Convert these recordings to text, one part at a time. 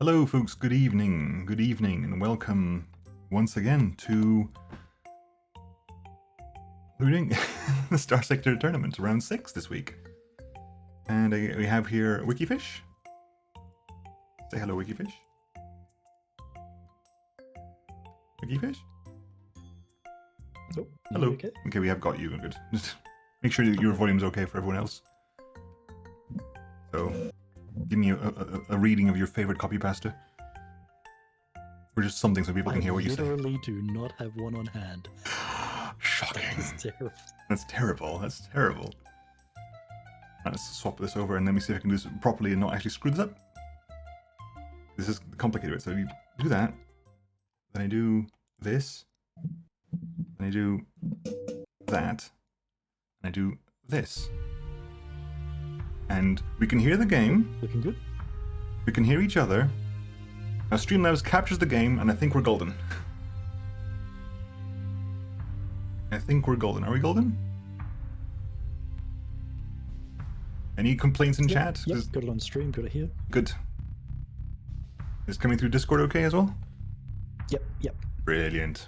Hello folks, good evening, and welcome once again to we're doing the Starsector tournament, round 6 this week. And we have here TheWikifish. Say hello, TheWikifish. TheWikifish? Oh, hello. Okay. Okay, we have got you, good. Just make sure that your volume's okay for everyone else. So, give me a reading of your favorite copy pasta. Or just something so people can hear what you say. I literally do not have one on hand. Shocking. That's terrible. That's terrible. That's terrible. Right, let's swap this over and let me see if I can do this properly and not actually screw this up. This is complicated. So you do that. Then I do this. Then I do that. And I do this. And we can hear the game. Looking good. We can hear each other. Now Streamlabs captures the game, and I think we're golden. I think we're golden. Are we golden? Any complaints in chat? Yep, got it on stream, got it here. Good. Is it coming through Discord okay as well? Yep. Brilliant.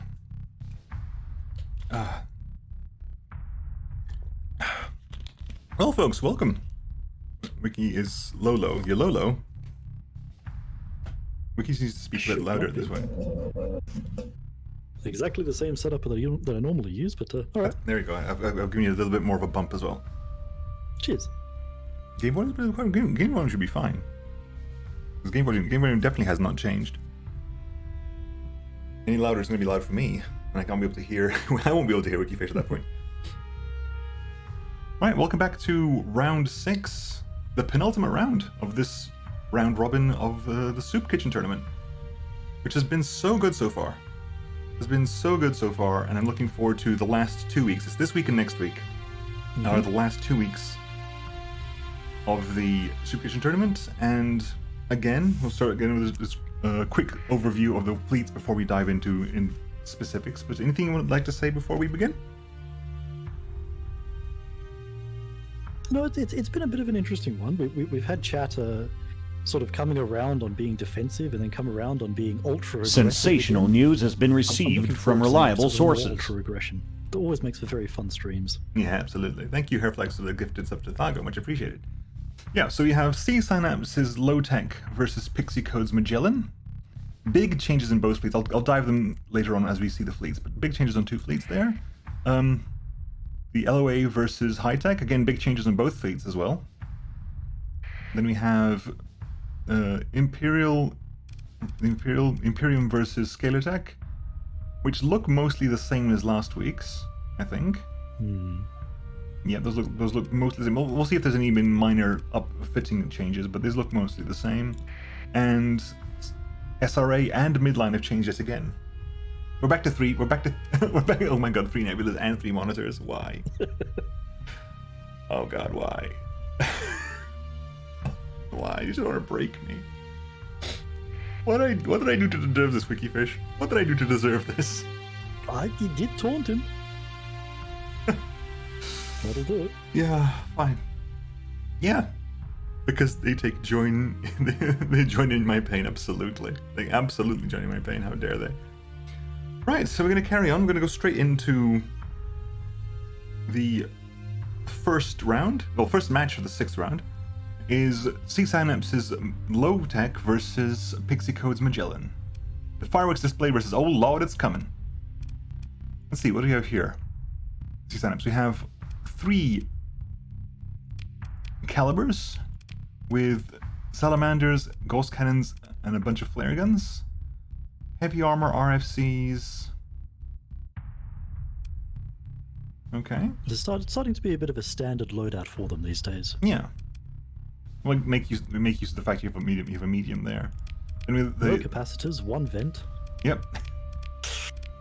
Well, folks, welcome. Wiki is Lolo. You're Lolo. Wiki needs to speak a bit louder this way. Exactly the same setup that I normally use, but alright. There you go. I've given you a little bit more of a bump as well. Cheers. Game volume should be fine. Because game volume definitely has not changed. Any louder is going to be loud for me, and I can't be able to hear. I won't be able to hear TheWikifish at that point. Right, welcome back to round 6, the penultimate round of this round robin of the Soup Kitchen tournament, which has been so good so far. It's been so good so far, and I'm looking forward to the last 2 weeks. It's this week and next week are the last 2 weeks of the Soup Kitchen tournament, and again, we'll start again with this quick overview of the fleets before we dive into specifics. But anything you would like to say before we begin? No, it's been a bit of an interesting one. We've had chat sort of coming around on being defensive and then come around on being ultra-aggressive. Sensational news has been received from reliable sources. Ultra-aggression. It always makes for very fun streams. Yeah, absolutely. Thank you, Herflex, for the gifted sub to Thago. Much appreciated. Yeah, so you have C Synapse's Low Tech versus Pixie Code's Magellan. Big changes in both fleets. I'll dive them later on as we see the fleets, but big changes on 2 fleets there. The LOA versus High Tech. Again, big changes on both fleets as well. Then we have Imperium versus Scalar Tech, which look mostly the same as last week's, I think. Yeah, those look mostly the same. We'll see if there's any minor upfitting changes, but these look mostly the same. And SRA and midline have changed yet again. We're back to 3. We're back. Oh my god, 3 nebulas and 3 monitors. Why? Oh god, why? Why? You just want to break me. What did I do to deserve this, TheWikifish? What did I do to deserve this? You did taunt him. That'll do it. Yeah, fine. Yeah, because they take join. They join in my pain. Absolutely, they absolutely join in my pain. How dare they? Right, so we're going to carry on. We're going to go straight into the first round. Well, first match of the 6th round is C Synapse's Low Tech versus Pixie Code's Magellan. The fireworks display versus oh lord, it's coming. Let's see, what do we have here? C Synapse, we have 3 calibers with salamanders, ghost cannons, and a bunch of flare guns. Heavy armor, RFCs. Okay. It's starting to be a bit of a standard loadout for them these days. Yeah. Well, make use of the fact you have a medium there. And with No capacitors, 1 vent. Yep.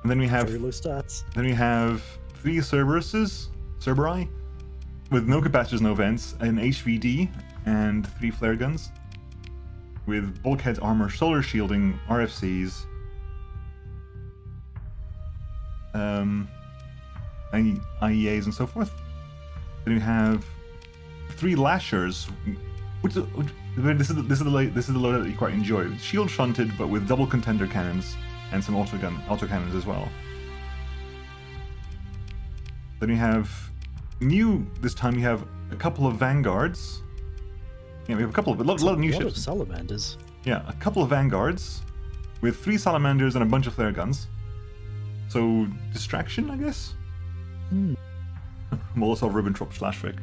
And then we have Very low stats. Then we have 3 Cerberi, with no capacitors, no vents, an HVD, and 3 flare guns, with bulkheads, armor, solar shielding, RFCs, IEAs, and so forth. Then we have 3 Lashers This is the loadout that you quite enjoy. Shield shunted, but with double contender cannons and some autocannons as well. Then you have this time. You have a couple of vanguards. Yeah, we have a lot of new ships. A lot of salamanders. Yeah, a couple of vanguards with 3 salamanders and a bunch of flare guns. So distraction, I guess. Molotov, Ribbentrop, Schlashwick.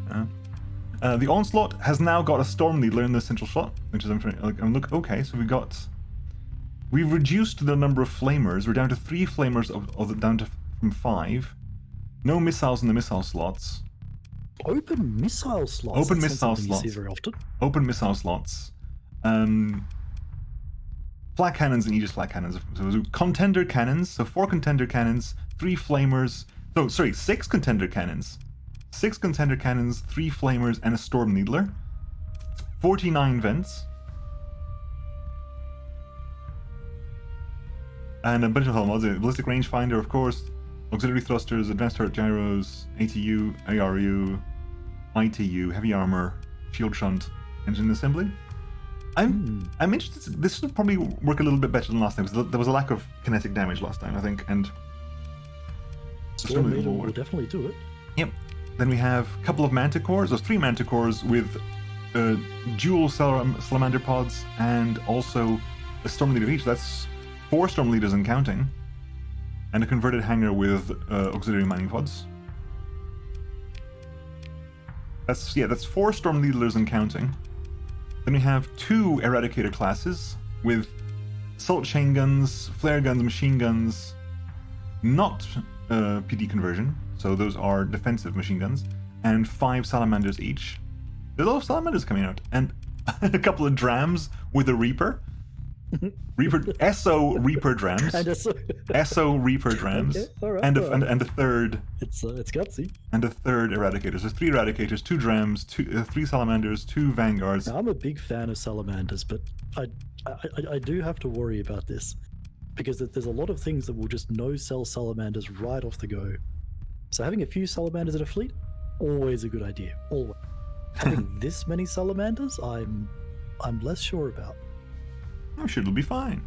The Onslaught has now got a Storm Needler in the central slot, which is okay. So we've reduced the number of flamers. We're down to 3 flamers from 5. No missiles in the missile slots. Open missile slots. Open That's missile not something slots. you see very often. Open missile slots. Flak cannons and Aegis flak cannons. So contender cannons. So 4 contender cannons, 3 flamers. 6 contender cannons. 6 contender cannons, 3 flamers, and a Storm Needler. 49 vents. And a bunch of mods. Ballistic rangefinder, of course. Auxiliary thrusters, advanced turret gyros, ATU, ARU, ITU, heavy armor, shield shunt, engine assembly. I'm interested. This will probably work a little bit better than last time because there was a lack of kinetic damage last time, I think, and Storm Needler will definitely do it. Yep. Then we have a couple of manticores, or 3 manticores with dual salamander pods and also a Storm Leader each. That's 4 Storm Leaders and counting. And a converted hangar with auxiliary mining pods. That's 4 Storm Needlers and counting. Then we have 2 Eradicator classes with assault chain guns, flare guns, machine guns, not PD conversion, so those are defensive machine guns, and 5 Salamanders each. There's a lot of Salamanders coming out, and a couple of Drams with a Reaper. SO Reaper Drams. SO Reaper Drams. Okay, all right, and a third. It's gutsy. And a third Eradicator. So 3 Eradicators, 2 Drams, 3 Salamanders, 2 Vanguards. Now, I'm a big fan of Salamanders, but I do have to worry about this because there's a lot of things that will just no-sell Salamanders right off the go. So having a few Salamanders in a fleet, always a good idea. Always. Having this many Salamanders, I'm less sure about. I'm sure it'll be fine.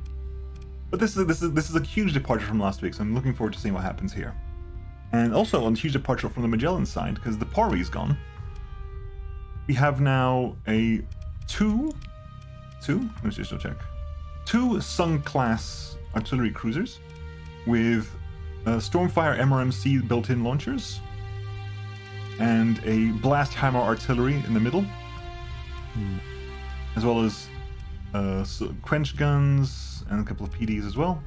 But this is a huge departure from last week, so I'm looking forward to seeing what happens here. And also a huge departure from the Magellan side, because the Pori's gone. We have now a 2, let's just check. 2 Sun-class artillery cruisers with Stormfire MRMC built-in launchers and a Blast Hammer artillery in the middle, as well as quench guns and a couple of PDs as well,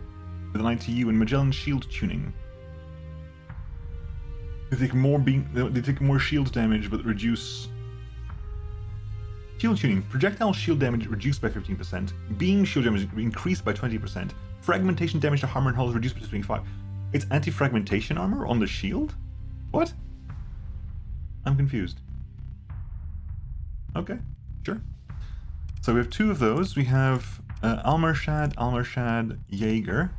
with an ITU and Magellan shield tuning. They take more shield damage but reduce shield tuning. Projectile shield damage reduced by 15%. Beam shield damage increased by 20%. Fragmentation damage to armor and hull is reduced by 25%. It's anti-fragmentation armor on the shield? What? I'm confused. Okay, sure. So we have 2 of those. We have Almershad, Jaeger.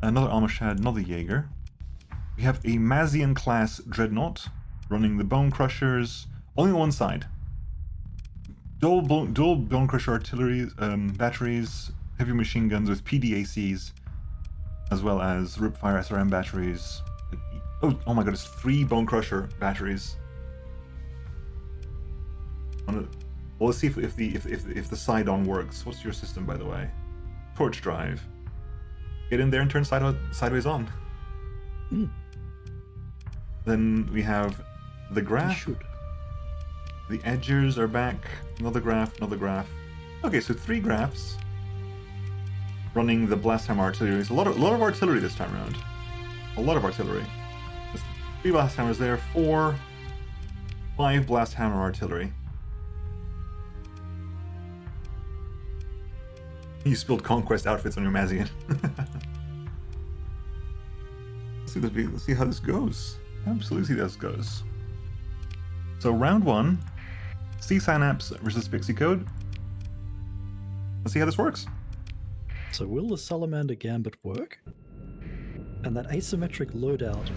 Another Almershad, another Jaeger. We have a Mazian class Dreadnought running the Bone Crushers, only on one side. Dual Bone Crusher artillery batteries, heavy machine guns with PDACs, as well as Ripfire SRM batteries. Oh my god, it's 3 Bone Crusher batteries. Well, let's see if the side-on works. What's your system, by the way? Torch drive. Get in there and turn sideways on. Then we have the graph. The edgers are back. Another graph. Okay, so 3 graphs running the Blast Hammer artillery. It's a lot of artillery this time around. A lot of artillery. There's 3 Blast Hammers there. 5 Blast Hammer artillery. You spilled Conquest outfits on your Mazian. Let's see how this goes. Absolutely see how this goes. So round 1, C Synapse versus Pixie Code. Let's see how this works. So will the Salamander Gambit work? And that asymmetric loadout,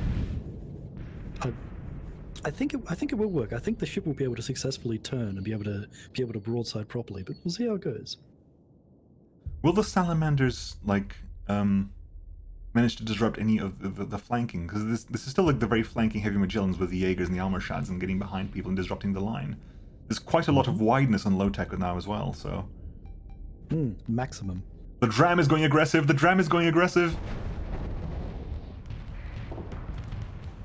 I think it will work. I think the ship will be able to successfully turn and be able to broadside properly, but we'll see how it goes. Will the salamanders like manage to disrupt any of the flanking? Because this is still like the very flanking heavy Magellans with the Jaegers and the armor shads and getting behind people and disrupting the line. There's quite a lot of wideness on low tech now as well. So Maximum. the Dram is going aggressive. The Dram is going aggressive.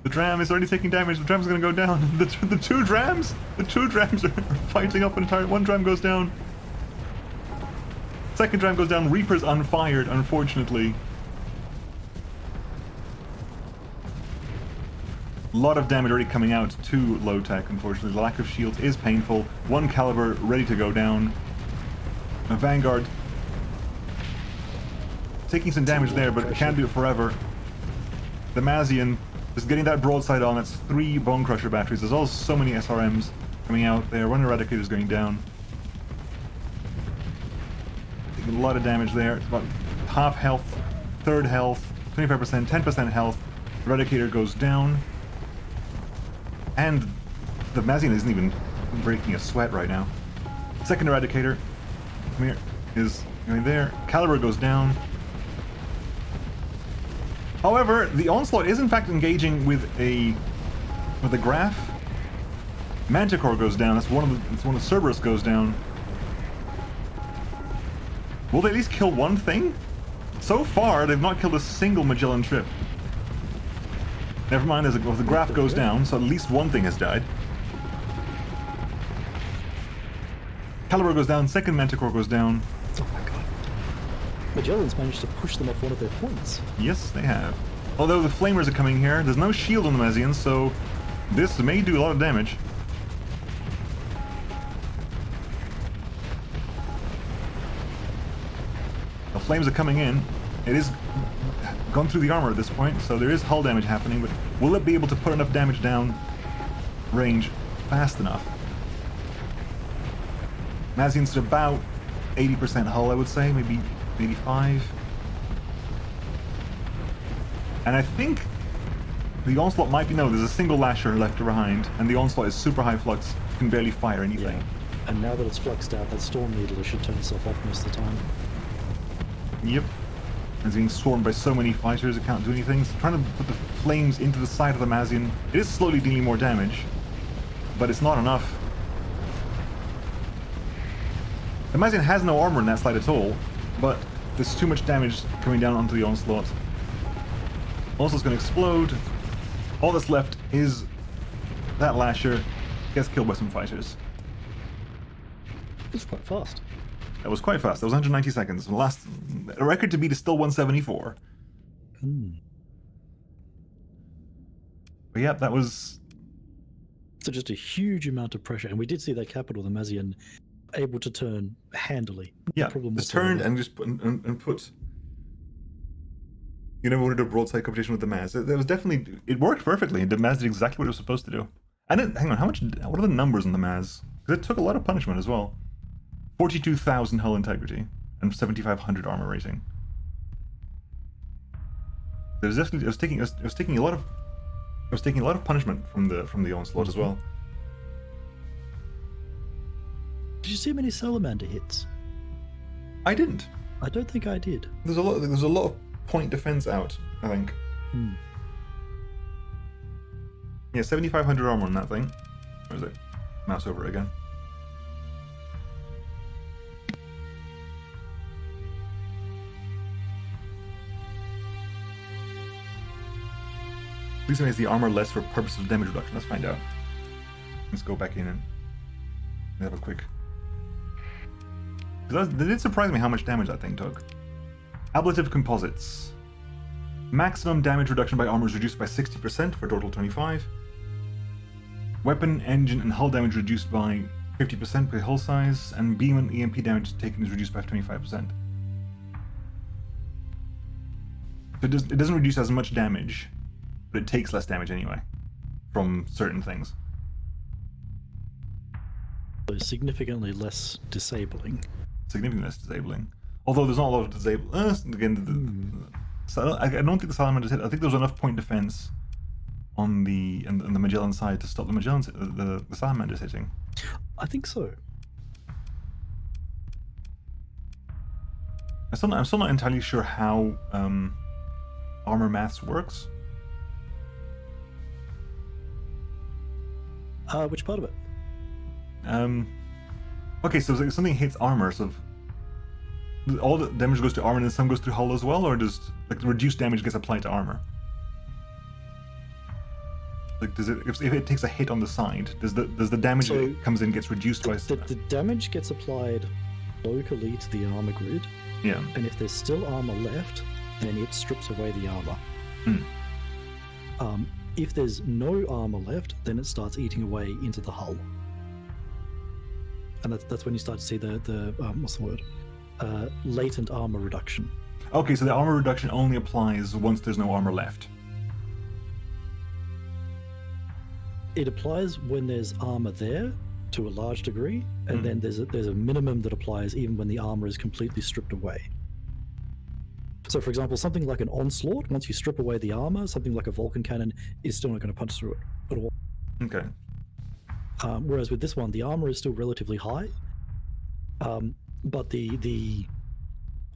The Dram is already taking damage. The Dram's going to go down. The two Drams are fighting up an entire. One Dram goes down. Second Dram goes down. Reaper's unfired, unfortunately. A lot of damage already coming out to low tech, unfortunately. The lack of shields is painful. One Caliber ready to go down. A Vanguard taking some damage there, but it can't do it forever. The Mazian is getting that broadside on. That's 3 Bone Crusher batteries. There's also so many SRMs coming out there. One Eradicator is going down. Taking a lot of damage there. It's about half health, third health, 25%, 10% health. Eradicator goes down. And the Mazian isn't even breaking a sweat right now. Second Eradicator, come here, is going there. Caliber goes down. However, the Onslaught is in fact engaging with a Graph. Manticore goes down. That's one of Cerberus goes down. Will they at least kill one thing? So far, they've not killed a single Magellan ship. Never mind, the Graph goes down, so at least one thing has died. Caliber goes down, second Manticore goes down. Oh my god. Magellan's managed to push them off one of their points. Yes, they have. Although the Flamers are coming here, there's no shield on the Mazians, so this may do a lot of damage. The Flames are coming in. It is gone through the armor at this point, so there is hull damage happening, but will it be able to put enough damage down range fast enough? Mazian's at about 80% hull, I would say, maybe 85. And I think the Onslaught might be... No, there's a single Lasher left behind, and the Onslaught is super high flux, can barely fire anything. Yeah. And now that it's fluxed out, that Storm Needler should turn itself off most of the time. Yep. It's being swarmed by so many fighters, it can't do anything. It's trying to put the flames into the side of the Mazian. It is slowly dealing more damage, but it's not enough. The Mazian has no armor in that slide at all, but there's too much damage coming down onto the Onslaught. Onslaught's going to explode. All that's left is that Lasher. Gets killed by some fighters. It's quite fast. That was quite fast. That was 190 seconds. A record to beat is still 174. But yeah, that was... So just a huge amount of pressure, and we did see that capital, the Mazian, able to turn handily. Yeah, just turned and just put... You never wanted a broadside competition with the Maz. It was definitely... It worked perfectly. The Maz did exactly what it was supposed to do. And hang on, what are the numbers on the Maz? Because it took a lot of punishment as well. 42,000 hull integrity and 7,500 armor rating. It was taking a lot of punishment from the Onslaught as well. Did you see many Salamander hits? I didn't. I don't think I did. There's a lot of point defense out, I think. Yeah, 7,500 armor on that thing. Where is it? Mouse over again. Please make the armor less for purposes of damage reduction. Let's find out. Let's go back in and have a quick... It did surprise me how much damage that thing took. Ablative composites. Maximum damage reduction by armor is reduced by 60% for a total 25. Weapon, engine, and hull damage reduced by 50% per hull size, and beam and EMP damage taken is reduced by 25%. It doesn't reduce as much damage, but it takes less damage anyway from certain things. So significantly less disabling. Significantly less disabling. Although there's not a lot of disable. Again, so I don't think the Salamanders hit. I think there was enough point defense on the Magellan side to stop the Magellan the salamanders hitting? I think so. I'm still not entirely sure how armor maths works. Which part of it? Okay, so if something hits armor, so all the damage goes to armor and then some goes through hull as well, or does like the reduced damage gets applied to armor? Like, does it if it takes a hit on the side, does the damage that comes in gets reduced by? The damage gets applied locally to the armor grid. Yeah. And if there's still armor left, then it strips away the armor. If there's no armor left, then it starts eating away into the hull. And that's when you start to see the what's the word? Latent armor reduction. Okay, so the armor reduction only applies once there's no armor left. It applies when there's armor there to a large degree, and then there's a minimum that applies even when the armor is completely stripped away. So, for example, something like an onslaught, once you strip away the armor, something like a Vulcan cannon is still not going to punch through it at all. Okay. Whereas with this one, the armor is still relatively high, but the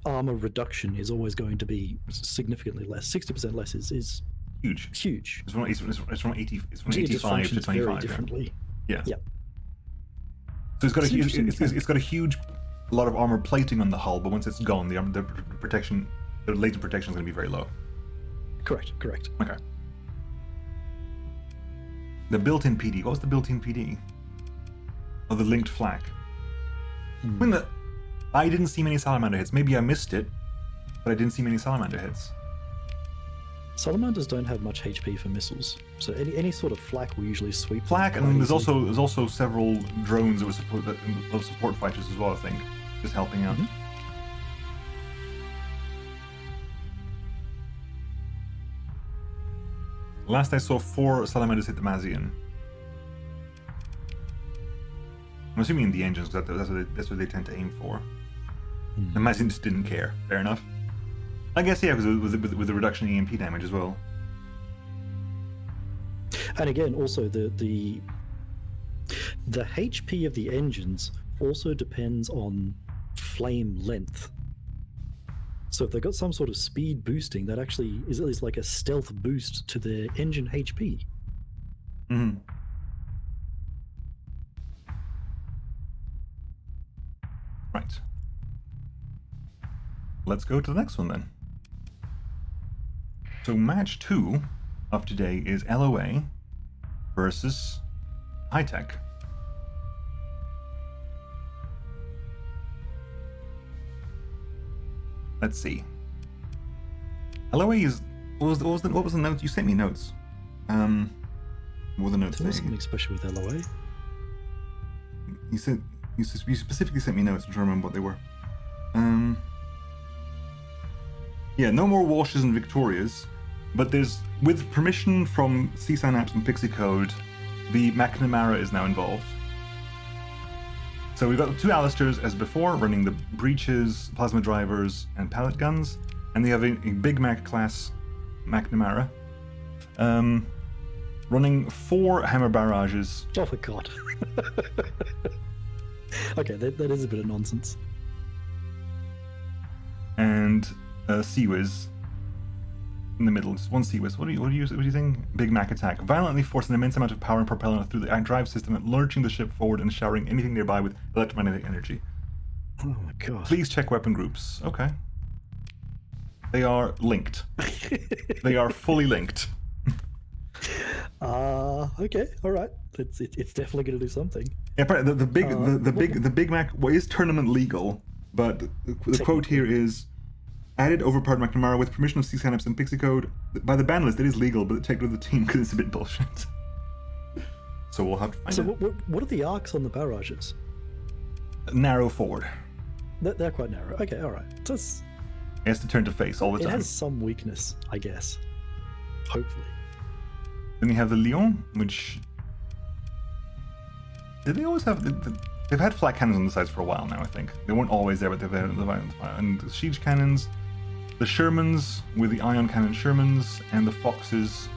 armor reduction is always going to be significantly less. 60% less is huge. Huge. It's from 85 It to just 25. very differently. Yeah. Yeah. So it's got a huge lot of armor plating on the hull, but once it's gone, the latent protection is going to be very low. Correct. Okay. The built-in PD. What was the built-in PD? Oh, the linked flak. I didn't see many salamander hits. Maybe I missed it, but I didn't see many salamander hits. Salamanders don't have much HP for missiles, so any sort of flak will usually sweep. Flak, and there's also several drones that were support fighters as well. I think just helping out. Last I saw 4 salamanders hit the Magellan. I'm assuming in the engines, because that's what they tend to aim for. The Magellan just didn't care. Fair enough. I guess, yeah, because with the reduction in EMP damage as well. And again, also the HP of the engines also depends on flame length. So if they've got some sort of speed boosting, that actually is like a stealth boost to their engine HP. Right. Let's go to the next one then. So match 2 of today is LOA versus High Tech. Let's see. LOA is what was the notes? You sent me notes. What were the notes? There was something special with LOA. You specifically sent me notes. I'm trying to remember what they were. Yeah, no more Walshes and Victorias, but there's, with permission from Sea Synapse and Pixie Code, the McNamara is now involved. So we've got 2 Alistairs as before, running the breaches, plasma drivers, and pallet guns, and they have a Big Mac class McNamara, running 4 hammer barrages. Oh my god. Okay, that is a bit of nonsense. And Seawiz in the middle, just 1 Seawiz. What do you think? Big Mac attack. Violently force an immense amount of power and propellant through the drive system, lurching the ship forward and showering anything nearby with electromagnetic energy. Oh my god. Please check weapon groups. Okay. They are linked. They are fully linked. Okay, all right. It's definitely going to do something. Yeah, the Big Mac is tournament legal, but the quote here is added overpowered McNamara with permission of Sea Synapse and Pixie Code. By the ban list, it is legal, but checked with the team because it's a bit bullshit. So we'll have to find out. So what are the arcs on the barrages? Narrow forward. They're quite narrow. Okay, all right. So it has to turn to face all the it time. has some weakness, I guess. Hopefully. Then you have the Lion, which... Did they always have... They've had flat cannons on the sides for a while now, I think. They weren't always there, but they've had the and the siege cannons, the Shermans with the ion cannon Shermans, and the Foxes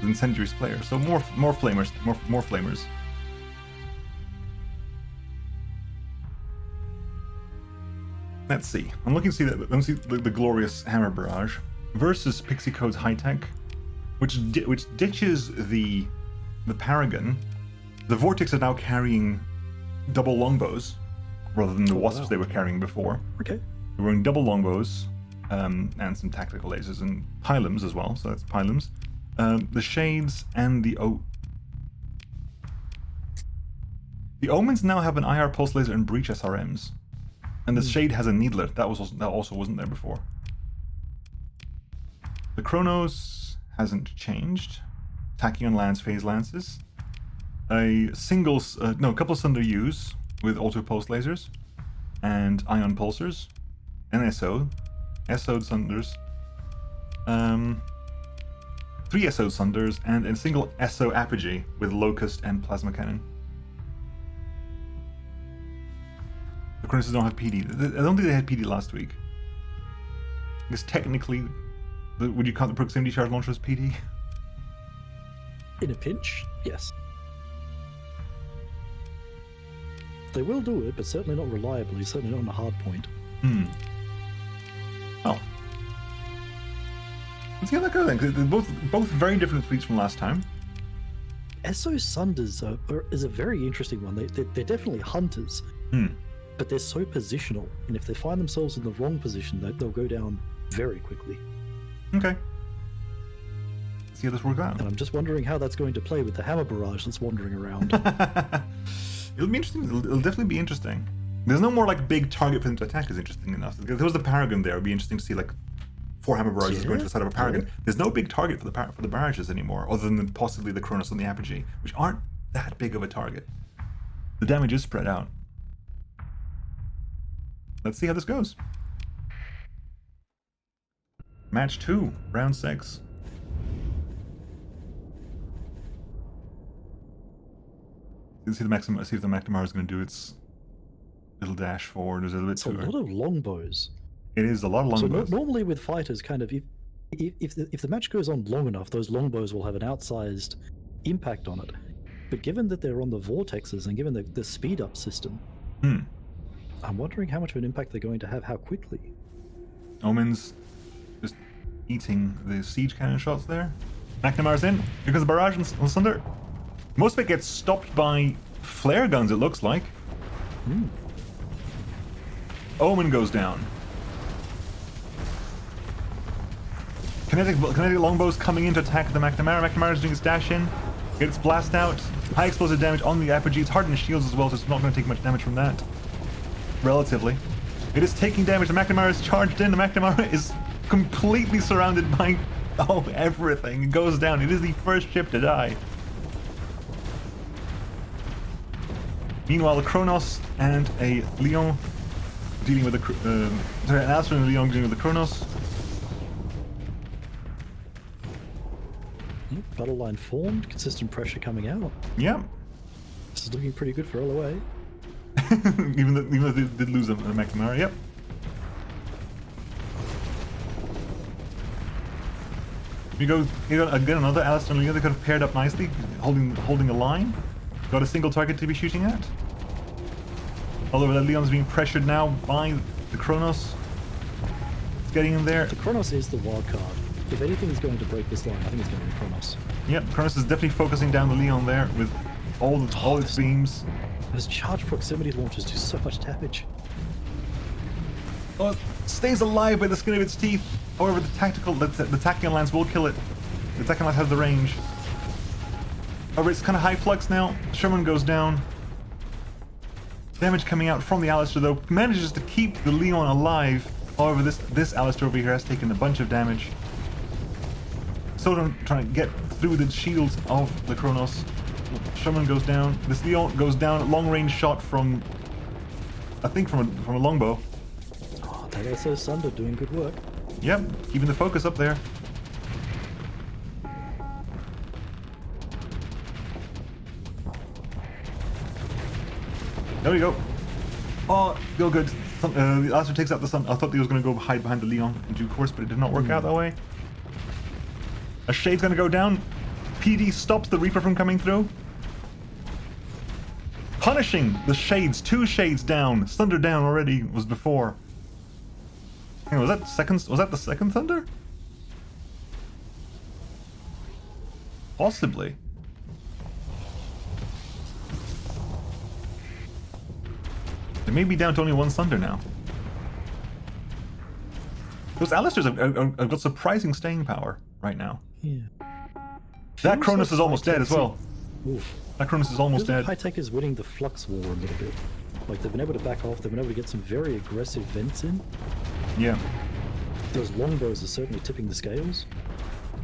the Incendiary's player. So more flamers, more flamers. Let's see. I'm looking to see that. Let's see the glorious Hammer Barrage versus Pixie Code's High Tech, which ditches the Paragon. The Vortex are now carrying double longbows rather than the Wasps they were carrying before. Okay. They're wearing double longbows and some tactical lasers and pylons as well. So that's pylons. The Shades and the Omens now have an IR pulse laser and breach SRMs. And the Shade has a Needler. That also wasn't there before. The Chronos hasn't changed. Tachyon Lance, Phase Lances. A couple of Sunder U's with auto pulse lasers. And ion pulsers. An SO. SO'd Sunders. 3 SO Sunders and a single SO Apogee with Locust and Plasma Cannon. The Chronos don't have PD. I don't think they had PD last week. I guess technically, would you count the proximity charge launcher as PD? In a pinch, yes. They will do it, but certainly not reliably, certainly not on a hard point. Well, let's see how that goes then, because they're both very different fleets from last time. SO Sunders is a very interesting one. They're definitely hunters, but they're so positional, and if they find themselves in the wrong position, they'll go down very quickly. Okay. Let's see how this works out. And I'm just wondering how that's going to play with the Hammer Barrage that's wandering around. It'll be interesting. It'll definitely be interesting. There's no more like big target for them to attack is interesting enough. If there was the Paragon there, it'd be interesting to see like 4 Hammer Barrages going to the side of a Paragon. Yeah. There's no big target for the barrages anymore, other than possibly the Chronos and the Apogee, which aren't that big of a target. The damage is spread out. Let's see how this goes. Match 2, round 6. See if the McNamara is going to do its little dash forward. There's a little bit It's a lot of longbows. It is a lot of longbows. So normally with fighters, kind of, if the match goes on long enough, those longbows will have an outsized impact on it. But given that they're on the vortexes and given the speed up system, I'm wondering how much of an impact they're going to have, how quickly. Omens just eating the siege cannon shots there. McNamara's in. Here comes the barrage on Sunder. Most of it gets stopped by flare guns, it looks like. Omen goes down. Kinetic longbows coming in to attack the McNamara. McNamara's doing his dash in. Gets blast out. High explosive damage on the Apogee. It's hardened shields as well, so it's not going to take much damage from that. Relatively. It is taking damage. The McNamara is charged in. The McNamara is completely surrounded by everything. It goes down. It is the first ship to die. Meanwhile, the Kronos and a Leon dealing with an Astra and a Leon dealing with the Kronos. Battle line formed, consistent pressure coming out. Yeah. This is looking pretty good for LOA. even though they did lose a McNamara, yep. You got again another Alistair and Leon. They could have paired up nicely, holding a line. Got a single target to be shooting at. Although that Leon's being pressured now by the Kronos. It's getting in there. The Kronos is the wild card. If anything is going to break this line, I think it's going to be Kronos. Yep, Kronos is definitely focusing down the Leon there with all its beams. Those charged proximity launchers do so much damage. Oh, it stays alive by the skin of its teeth. However, the Tachyon Lance will kill it. The Tachyon Lance has the range. However, it's kind of high flux now. Sherman goes down. Damage coming out from the Alistair, though, manages to keep the Leon alive. However, this Alistair over here has taken a bunch of damage. So trying to get through the shields of the Kronos. Sherman goes down. This Leon goes down. Long range shot from, I think, from a longbow. Oh, that SO Sunder doing good work. Yep, keeping the focus up there. There we go. Oh, go good. The Alistair takes out the Sun. I thought he was going to go hide behind the Leon in due course, but it did not work out that way. A Shade's going to go down. PD stops the Reaper from coming through. Punishing the shades. 2 shades down. Thunder down already was before. Hang on, was that the second Thunder? Possibly. They may be down to only 1 Thunder now. Those Alistairs have got surprising staying power right now. Yeah. That Cronus is almost dead as well. Oof. That Cronus is almost dead. High-Tech is winning the Flux War a little bit. Like, they've been able to back off, they've been able to get some very aggressive vents in. Yeah. Those longbows are certainly tipping the scales.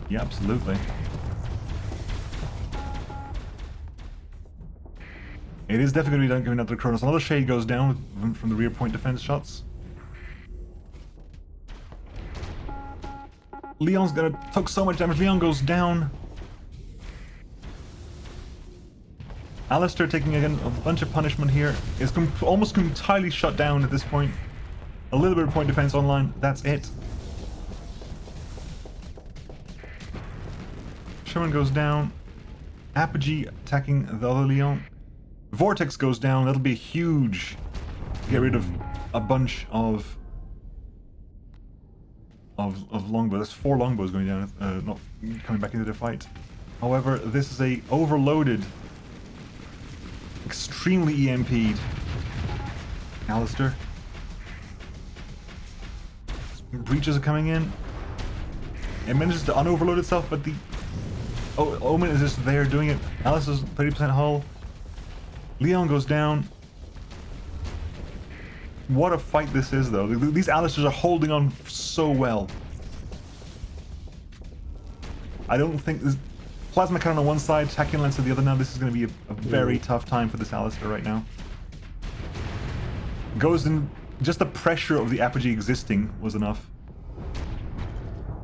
Yeah, absolutely. It is definitely going to be giving out to Cronus. Another shade goes down from the rear point defense shots. Leon's gonna take so much damage. Leon goes down. Alistair taking again a bunch of punishment here. Is almost entirely shut down at this point. A little bit of point defense online. That's it. Sherman goes down. Apogee attacking the other Leon. Vortex goes down. That'll be huge. Get rid of a bunch of longbows. That's 4 longbows going down, not coming back into the fight. However, this is a overloaded, extremely EMP'd Alistair. Breaches are coming in. It manages to unoverload itself, but the Omen is just there doing it. Alistair's 30% hull. Leon goes down. What a fight this is, though. These Alistairs are holding on so well. I don't think this Plasma Cannon on one side, Tachyon Lance on the other now. This is going to be a very tough time for this Alistair right now. Goes in. Just the pressure of the Apogee existing was enough.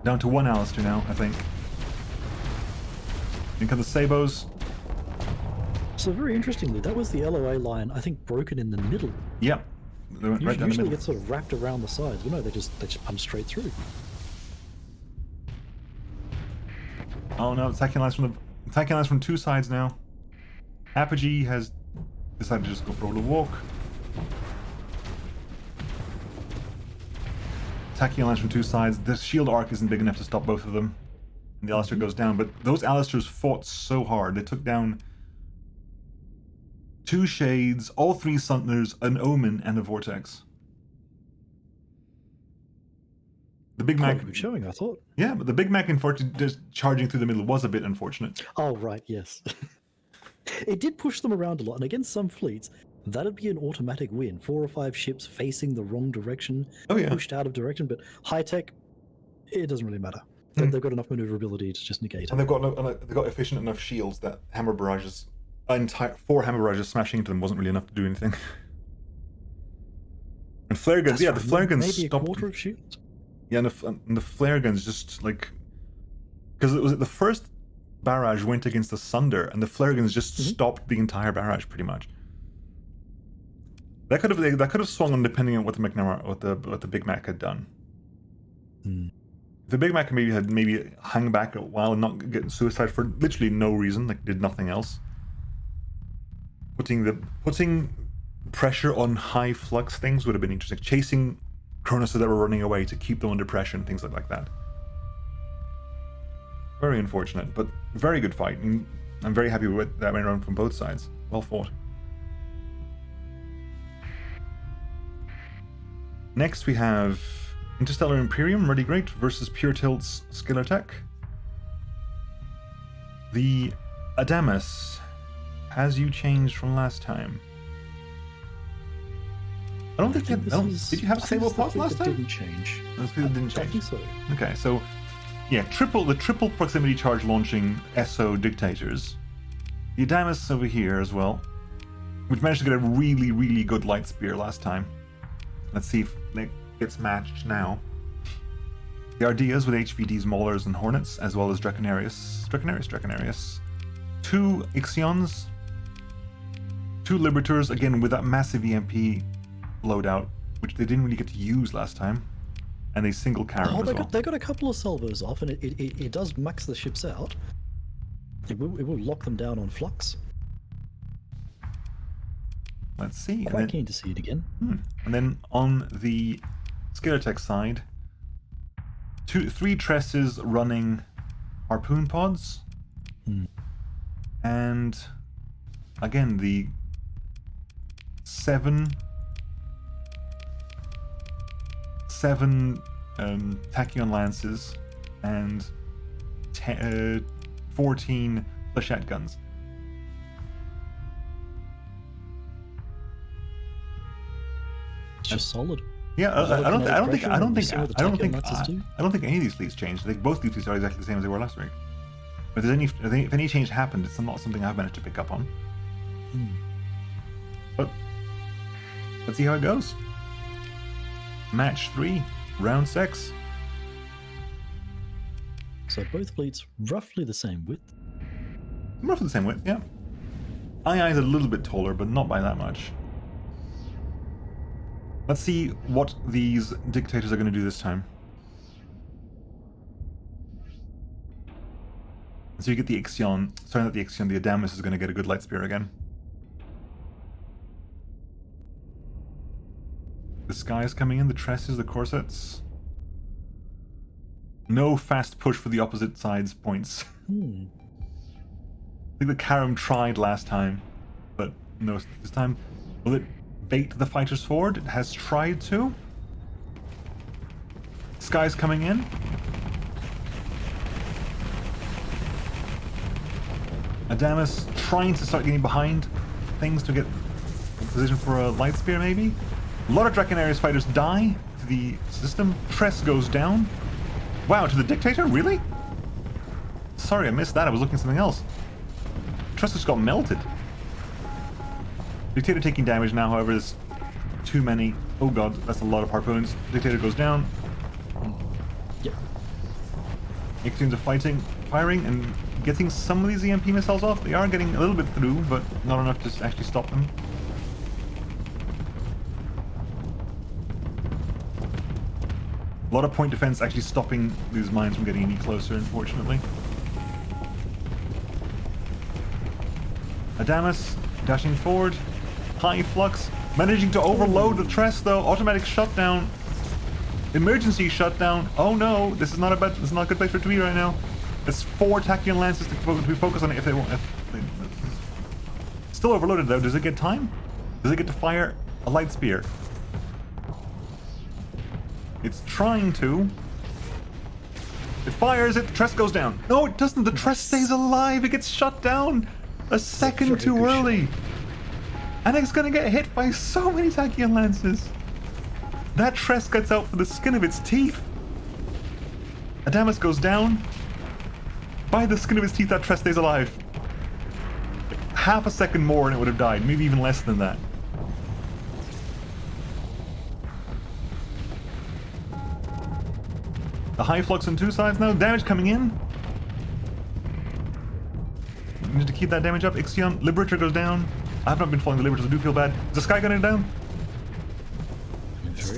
Down to 1 Alistair now, I think. In come the Sabos. So very interestingly, that was the LOA line, I think, broken in the middle. Yep. They went right down the Usually middle. gets sort of wrapped around the sides, but no, they just punch straight through. Oh no, Tachyon Lance from 2 sides now. Apogee has decided to just go for a little walk. Tachyon Lance from 2 sides. The shield arc isn't big enough to stop both of them. And the Alistair goes down, but those Alistairs fought so hard. They took down 2 Shades, all 3 Suntlers, an Omen, and a Vortex. The Big Mac... Good showing, I thought. Yeah, but the Big Mac, unfortunately, just charging through the middle was a bit unfortunate. Oh, right, yes. It did push them around a lot, and against some fleets, that'd be an automatic win. 4 or 5 ships facing the wrong direction, pushed out of direction, but high-tech, it doesn't really matter. They've got enough maneuverability to just negate it. And they've got efficient enough shields that hammer barrages... 4 hammer barrages smashing into them wasn't really enough to do anything. And flare guns, the flare guns maybe stopped. A quarter of shields? Yeah, and the flare guns just like... Because it was the first barrage went against the Sunder, and the flare guns just stopped the entire barrage pretty much. That could have swung on depending on what the Big Mac had done. The Big Mac maybe hung back a while and not get suicide for literally no reason, like did nothing else. Putting pressure on high flux things would have been interesting. Chasing Cronuses that were running away to keep them under pressure and things like that. Very unfortunate, but very good fight. And I'm very happy with that went around from both sides. Well fought. Next we have Interstellar Imperium, Ready Great, versus Pure Tilt's Skiller Tech. The Adamas, has you changed from last time? I don't think did you have stable plots last time? Didn't change. It didn't change. I think so. Okay, so yeah, the triple proximity charge launching SO dictators. The Adamas over here as well, which managed to get a really, really good light spear last time. Let's see if it gets matched now. The Ardeas with HVDs, Maulers, and Hornets, as well as Draconarius. 2 Ixions. 2 Liberators, again with that massive EMP loadout, which they didn't really get to use last time. And a single Karen as well. They got a couple of salvos off, and it does max the ships out. It will lock them down on flux. Let's see. Quite keen to see it again. And then on the Scalar Tech side, 3 tresses running harpoon pods. And again, the 7 tachyon lances and 14 flechette guns. It's just solid. Yeah, I don't think any of these fleets changed. I think both these fleets are exactly the same as they were last week. But if any change happened, it's not something I've managed to pick up on. But let's see how it goes. Match 3, round 6. So both fleets roughly the same width. Roughly the same width, yeah. II is a little bit taller, but not by that much. Let's see what these dictators are going to do this time. So you get the Ixion. Sorry, not the Ixion, the Adamus is going to get a good light spear again. The sky is coming in, the tresses, the corsets. No fast push for the opposite side's points. I think the Karam tried last time, but no, this time. Will it bait the fighters forward? It has tried to. Sky's coming in. Adamus trying to start getting behind things to get in position for a light spear, maybe. A lot of Draconarius fighters die to the system. Tress goes down. Wow, to the Dictator? Really? Sorry, I missed that. I was looking at something else. Tress just got melted. Dictator taking damage now, however, there's too many. Oh god, that's a lot of harpoons. Dictator goes down. Yep. Ixion's are firing, and getting some of these EMP missiles off. They are getting a little bit through, but not enough to actually stop them. A lot of point defense actually stopping these mines from getting any closer, unfortunately. Adamus dashing forward. High flux. Managing to overload the Tress though. Automatic shutdown. Emergency shutdown. Oh no, this is not a good place for it to be right now. It's 4 Tachyon Lances to be focused on it if they want. Still overloaded though. Does it get time? Does it get to fire a light spear? It's trying to. It fires it, the Tress goes down. No, it doesn't. The Tress stays alive. It gets shut down a second too early. And it's gonna get hit by so many Tachyon Lances. That Tress gets out for the skin of its teeth. Adamus goes down. By the skin of his teeth, that Tress stays alive. Half a second more and it would have died. Maybe even less than that. The high flux on 2 sides now. Damage coming in. We need to keep that damage up. Ixion. Liberator goes down. I have not been following the Liberators. I do feel bad. Is the Sky going down?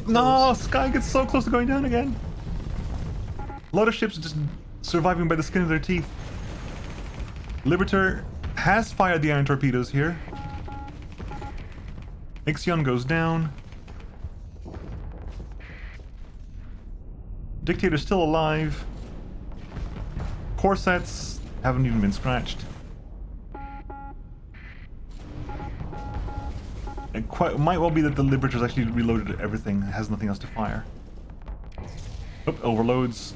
No! Sky gets so close to going down again. A lot of ships are just surviving by the skin of their teeth. Liberator has fired the iron torpedoes here. Ixion goes down. Dictator's still alive. Corsets haven't even been scratched. It might well be that the Liberator's actually reloaded everything, has nothing else to fire. Oop, overloads.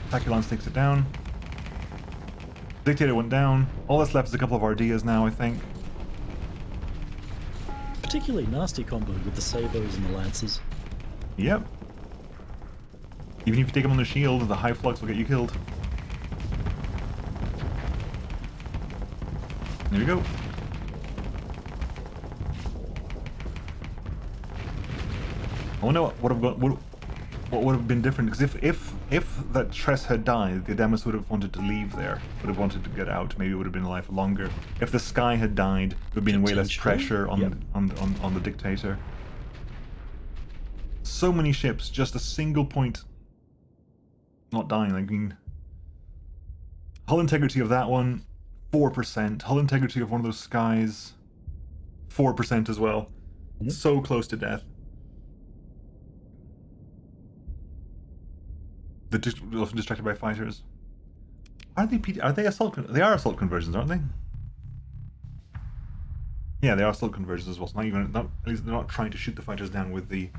Tachyon takes it down. Dictator went down. All that's left is a couple of Ardeas now, I think. Particularly nasty combo with the Sabos and the Lances. Yep. Even if you take them on the shield, the high flux will get you killed. There we go. I wonder what would have been different, because if that Tress had died, the Adamus would have wanted to leave there, would have wanted to get out. Maybe it would have been alive for longer. If the Sky had died, there would have been way less pressure on the Dictator. So many ships, just a single point not dying. I mean, hull integrity of that one, 4%. Hull integrity of one of those skies, 4% as well. Mhm. So close to death. Often distracted by fighters. Are they assault? They are assault conversions, aren't they? Yeah, they are assault conversions as well. So at least they're not trying to shoot the fighters down with the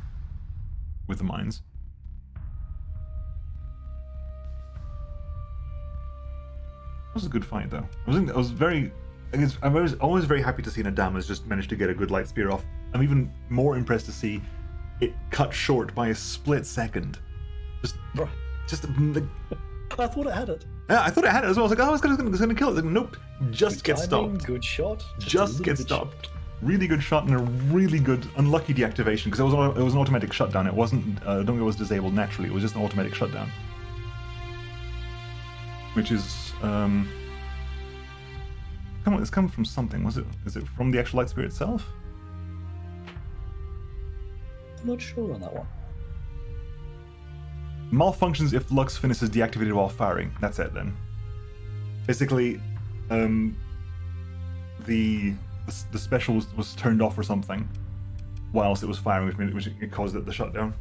mines. That was a good fight, though. I was always very happy to see Nadamas just manage to get a good light spear off. I'm even more impressed to see it cut short by a split second. Bruh. I thought it had it. Yeah, I thought it had it as well. I was like, oh, it's gonna kill it. Like, nope, just Good get timing, stopped. Good shot. Just get stopped. Really good shot and a really good unlucky deactivation because it was an automatic shutdown. It wasn't. I don't think it was disabled naturally. It was just an automatic shutdown, which is it's come from something. Is it from the actual light spear itself? I'm not sure on that one. Malfunctions if Lux Finis is deactivated while firing. That's it then. Basically, the special was turned off or something whilst it was firing, which it caused the shutdown.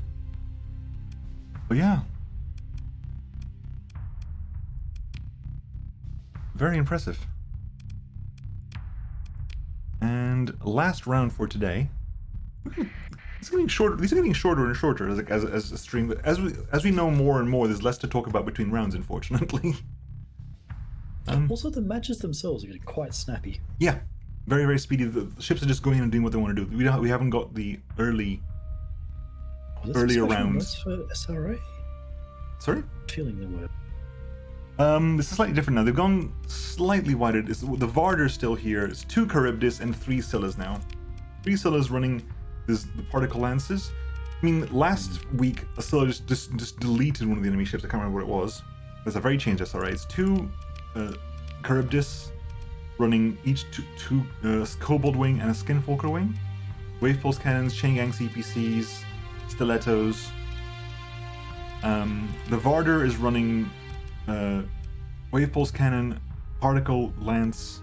But yeah, very impressive. And last round for today. It's getting shorter. These are getting shorter and shorter as a stream. But as we know more and more, there's less to talk about between rounds, unfortunately. Also, the matches themselves are getting quite snappy. Yeah, very very speedy. The ships are just going in and doing what they want to do. We haven't got the earlier rounds for SRA. Sorry, I'm feeling the word. This is slightly different now. They've gone slightly wider. The Varder's still here. It's 2 Charybdis and 3 Scyllas now. 3 Scyllas running the particle lances. I mean, last week a Scylla just deleted one of the enemy ships. I can't remember what it was. There's a very changed SRA. It's 2 Charybdis running each two Kobold Wing and a Skinfolker Wing. Wave Pulse Cannons, Chain Gang CPCs, Stilettos. The Varder is running Wave Pulse Cannon, Particle Lance,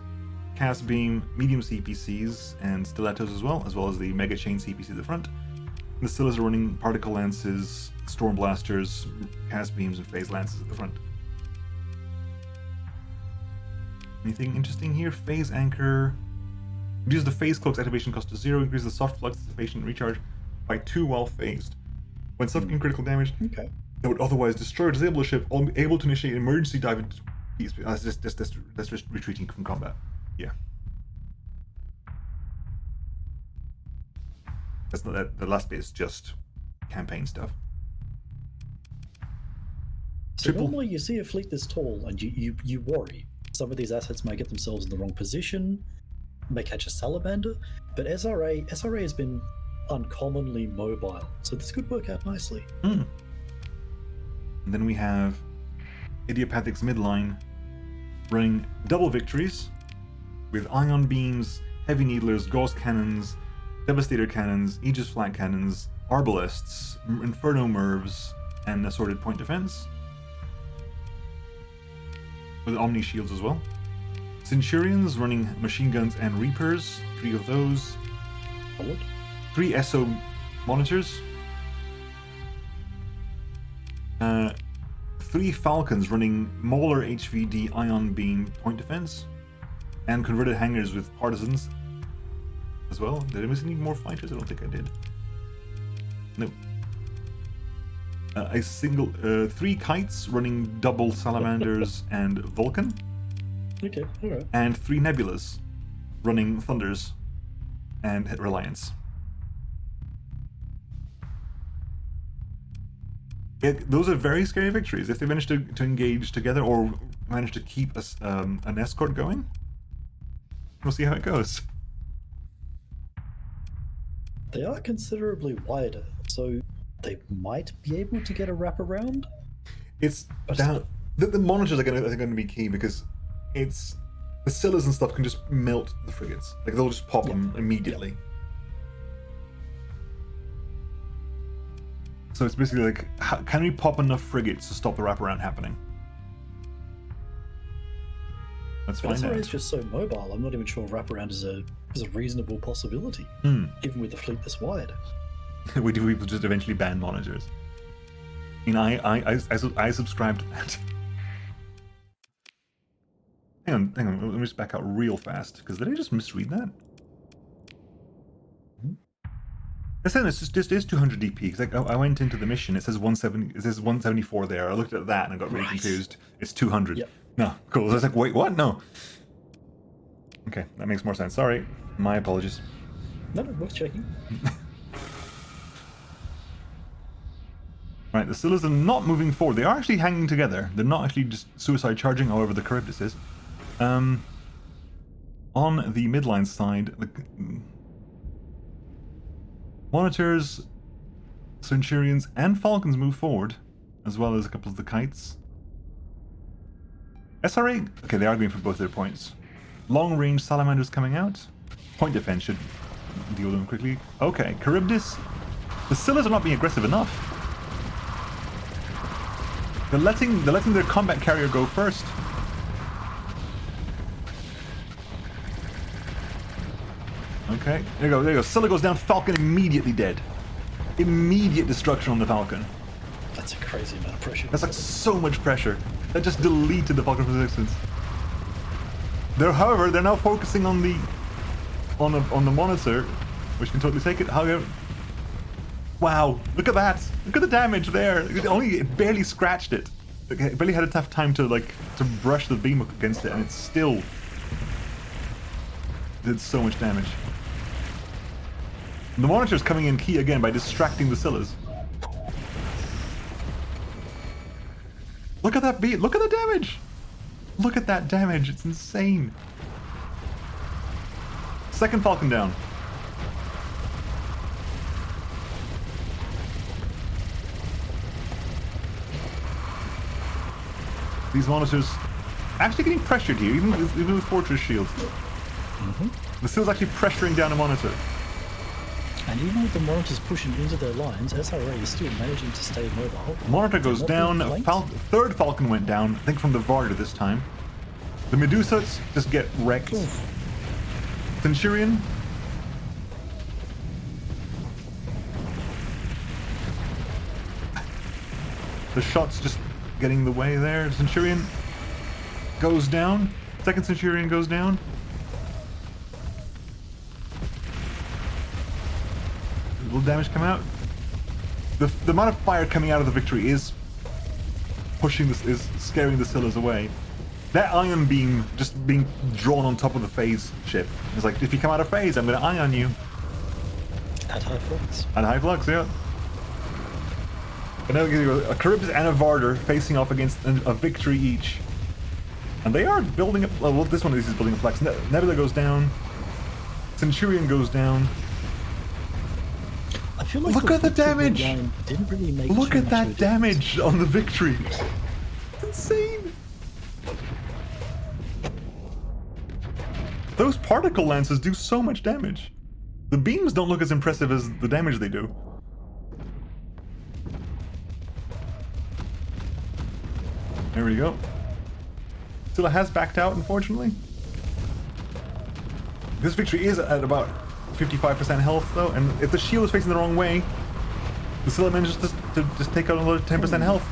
Cast Beam, Medium CPCs, and Stilettos as well as the Mega Chain CPC at the front. And the Scyllas are running Particle Lances, Storm Blasters, Cast Beams, and Phase Lances at the front. Anything interesting here? Phase Anchor. Reduces the Phase Cloak's activation cost to 0, increases the soft flux dissipation recharge by 2 while phased. When suffering critical damage, Okay. that would otherwise destroy or disable a ship, able to initiate an emergency dive into peace. That's just retreating from combat. Yeah. That's not that. The last bit is just campaign stuff. So normally you see a fleet this tall and you worry. Some of these assets may get themselves in the wrong position, may catch a salamander, but SRA has been uncommonly mobile, so this could work out nicely. And then we have Idiopathic's midline running double victories with ion beams, heavy needlers, gauss cannons, devastator cannons, aegis flat cannons, arbalists, inferno mervs, and assorted point defense. With omni shields as well. Centurions running machine guns and reapers, 3 of those. 3 SO monitors. 3 Falcons running Mauler HVD ion beam point defense. And converted hangars with partisans as well. Did I miss any more fighters? I don't think I did. No. A single 3 kites running double salamanders and Vulcan. Okay, alright. And 3 nebulas running thunders and Reliance. Those are very scary victories. If they manage to engage together or manage to keep an escort going, we'll see how it goes. They are considerably wider, so they might be able to get a wraparound. It's down. The monitors are going to be key because it's the Scyllas and stuff can just melt the frigates. Like they'll just pop them immediately. So it's basically like, can we pop enough frigates to stop the wraparound happening? Let's But find SRA out. is just so mobile. I'm not even sure wraparound is a reasonable possibility, even with the fleet this wide. We do people just eventually ban monitors. I mean, I subscribe to that. Hang on. Let me just back out real fast because did I just misread that? It's saying this is 200 DP because I went into the mission. It says 170. It says 174 there. I looked at that and I got really confused. It's 200. Yep. No, cool. I was like, wait, what? No. Okay, that makes more sense. Sorry, my apologies. No, worth checking. Right, the Scylla's are not moving forward. They are actually hanging together. They're not actually just suicide charging, however the Charybdis is. On the midline side, the monitors, Centurions, and Falcons move forward, as well as a couple of the kites. SRA, okay, they are going for both their points. Long-range Salamanders coming out. Point defense should deal with them quickly. Okay, Charybdis. The Scylla's are not being aggressive enough. They're letting their combat carrier go first. Okay, there you go. Scylla goes down, Falcon immediately dead. Immediate destruction on the Falcon. That's a crazy amount of pressure. That's like so much pressure. That just deleted the Falcon from existence. However, they're now focusing on the monitor, which can totally take it. However, wow, look at that! Look at the damage there. It barely scratched it. It barely had a tough time to brush the beam up against it, and it still did so much damage. The monitor's coming in key again by distracting the Scyllas. Look at that beat! Look at the damage! Look at that damage! It's insane. Second Falcon down. These monitors actually getting pressured here, even with Fortress shields. The Scyllas actually pressuring down a monitor. And even with the monitors pushing into their lines, SRA is still managing to stay mobile. Monitor goes down. Third Falcon went down, I think from the Varda this time. The Medusas just get wrecked. Oof. Centurion. The shot's just getting the way there. Centurion goes down. Second Centurion goes down. Will damage come out? The amount of fire coming out of the Victory is pushing this, is scaring the Scyllas away. That ion beam just being drawn on top of the phase ship. It's like, if you come out of phase, I'm going to ion you. At high flux. At high flux, yeah. But now you got a Charybdis and a Varder facing off against a Victory each. And they are building up. Well, this one of these is building a flex. Nebula goes down. Centurion goes down. I feel like Look at the damage! Didn't really make Look too at much that of a damage on the Victory. It's insane. Those particle lances do so much damage. The beams don't look as impressive as the damage they do. There we go. Scylla has backed out, unfortunately. This Victory is at about 55% health, though, and if the shield is facing the wrong way, the Scylla manages to just take out another 10% health.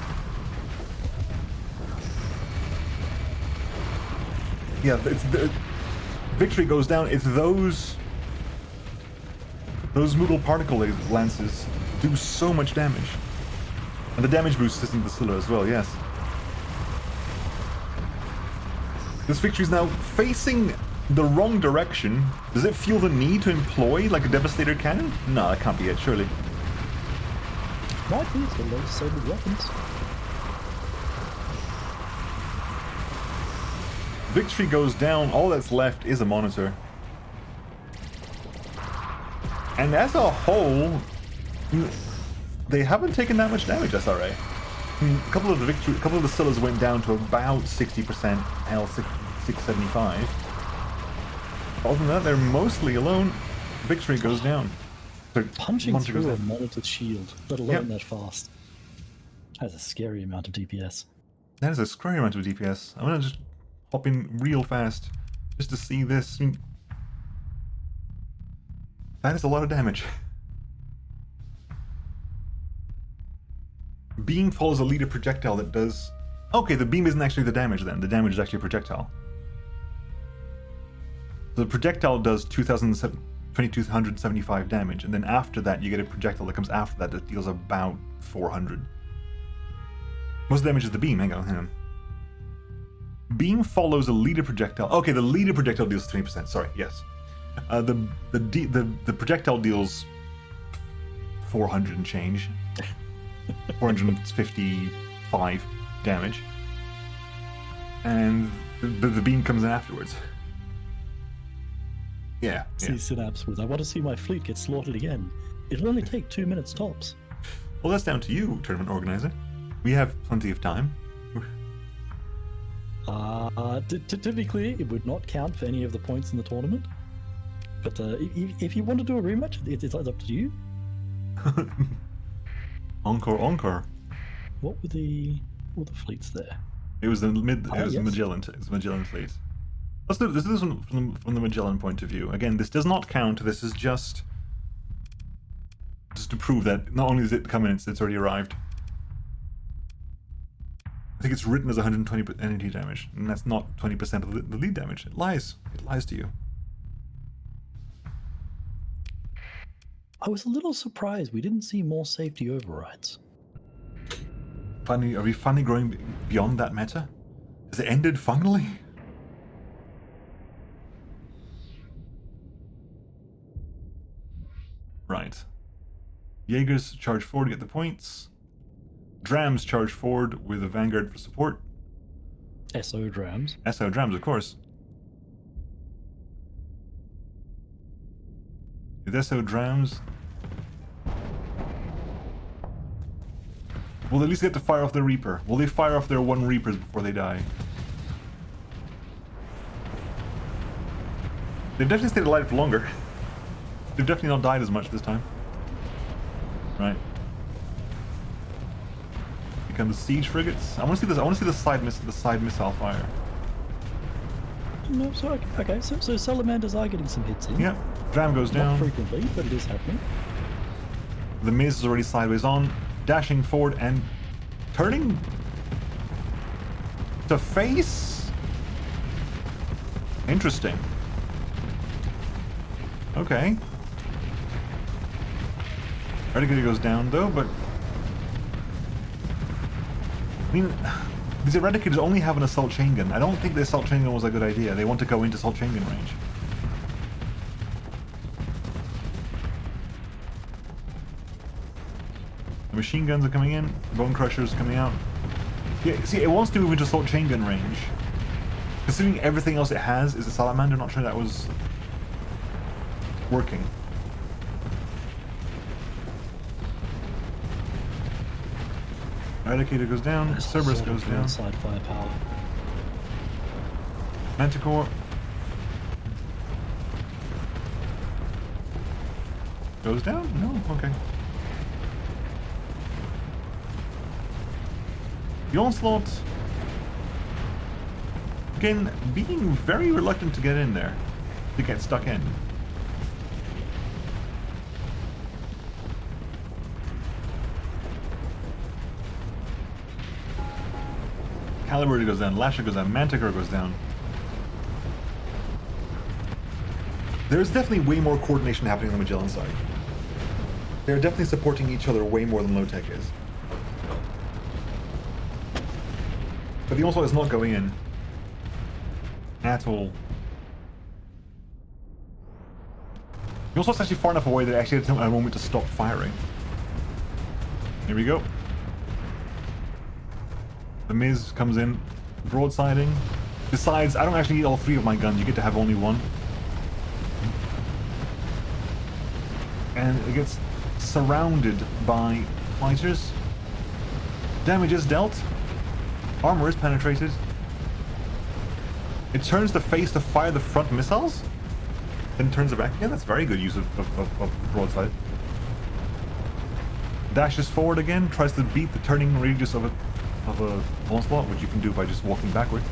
Yeah, it's the Victory goes down. It's those Moodle particle lances do so much damage, and the damage boost is in the Scylla as well. Yes. This Victory is now facing the wrong direction. Does it feel the need to employ like a Devastator cannon? No, that can't be it, surely. Might be, it's got low disabled weapons. Victory goes down, all that's left is a monitor. And as a whole, they haven't taken that much damage, SRA. I mean, a couple of the Scyllas went down to about 60% health, 675. Other than that, they're mostly alone. Victory goes down. Punching Monitor goes through a down. monitor's shield, let alone Yep. that fast. That's a scary amount of DPS. That is a scary amount of DPS. I'm gonna just hop in real fast just to see this. I mean, that is a lot of damage. Beam follows a leader projectile that does... Okay, the beam isn't actually the damage then. The damage is actually a projectile. The projectile does 2,275 damage, and then after that you get a projectile that comes after that deals about 400. Most damage is the beam. Hang on. Beam follows a leader projectile. Okay, the leader projectile deals 20%. Sorry, yes. The projectile deals 400 and change. 455 damage. And the beam comes in afterwards. Yeah. See Synapse with, I want to see my fleet get slaughtered again. It'll only take 2 minutes tops. Well, that's down to you, tournament organizer. We have plenty of time. To be clear, it would not count for any of the points in the tournament. But if you want to do a rematch, it's up to you. Encore. What were the fleets there? It was the Yes. Magellan. It's the Magellan fleet. Let's do this one from the Magellan point of view. Again, this does not count. This is just to prove that not only does it come in, it's already arrived. I think it's written as 120 energy damage, and that's not 20% of the lead damage. It lies. It lies to you. I was a little surprised we didn't see more safety overrides. Finally, are we finally growing beyond that meta? Has it ended finally? Right. Jaegers charge forward to get the points. Drams charge forward with a Vanguard for support. SO drams. SO Drams, of course. With SO Drams... Will they at least get to fire off the Reaper? Will they fire off their 1 Reapers before they die? They've definitely stayed alive for longer. They've definitely not died as much this time. Right. Become the siege frigates. I want to see this. I want to see the side missile fire. No, so okay. So salamanders are getting some hits in. Yeah. Dram goes down. Not frequently, but it is happening. The Miz is already sideways on, dashing forward and turning to face. Interesting. Okay. Erdicator goes down though, but I mean, these Eradicators only have an assault chain gun. I don't think the assault chain gun was a good idea. They want to go into assault chain gun range. The machine guns are coming in. Bone Crushers coming out. Yeah, see, it wants to move into assault chain gun range. Considering everything else it has is a Salamander, I'm not sure that was working. Eradicator goes down, Cerberus goes down. Side firepower. Manticore goes down? No? Okay. The Onslaught, again, being very reluctant to get in there, to get stuck in. Caliber goes down, Lasher goes down, Manticore goes down. There's definitely way more coordination happening on the Magellan side. They're definitely supporting each other way more than Low-Tech is. But the Onslaught is not going in. At all. The Onslaught's actually far enough away that it actually had a moment to stop firing. Here we go. The Miz comes in, broadsiding. Decides, I don't actually need all 3 of my guns, you get to have only 1. And it gets surrounded by fighters. Damage is dealt. Armor is penetrated. It turns the face to fire the front missiles, then turns it back again. That's very good use of broadside. Dashes forward again, tries to beat the turning radius of a onslaught, which you can do by just walking backward.